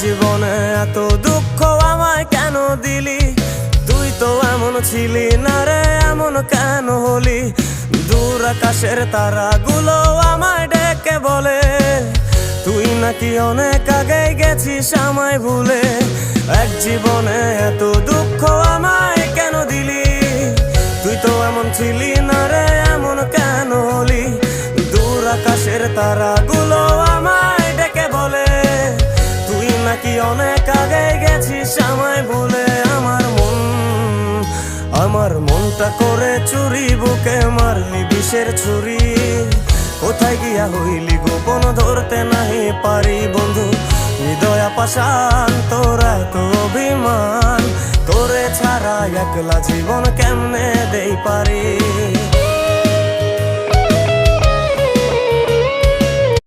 জীবনে এত দুঃখ আমায় কেন দিলি? তুই তো এমন ছিলি না রে, এমন কেন হলি? দূর আকাশের তারাগুলো আমায় ডেকে বলে তুই নাকি অনেক আগে গেছিস আমায় ভুলে। এক জীবনে এত দুঃখ আমায় কেন দিলি? তুই তো এমন ছিলি না রে, এমন কেন হলি? দূর আকাশের তারাগুলো আমায় ডেকে বলে তুই নাকি অনেক আগে গেছিস আমায় ভুলে। আমার মনটা করে চুরি, বুকে মারলি বিষের ছুরি। কোথায় গিয়া হইলি গোপন ধরতে নাহি পারি বন্ধু। হৃদয় পাষাণ তোর এত অভিমান, তোরে ছাড়া একলা জীবন কেমনে দেই পারি?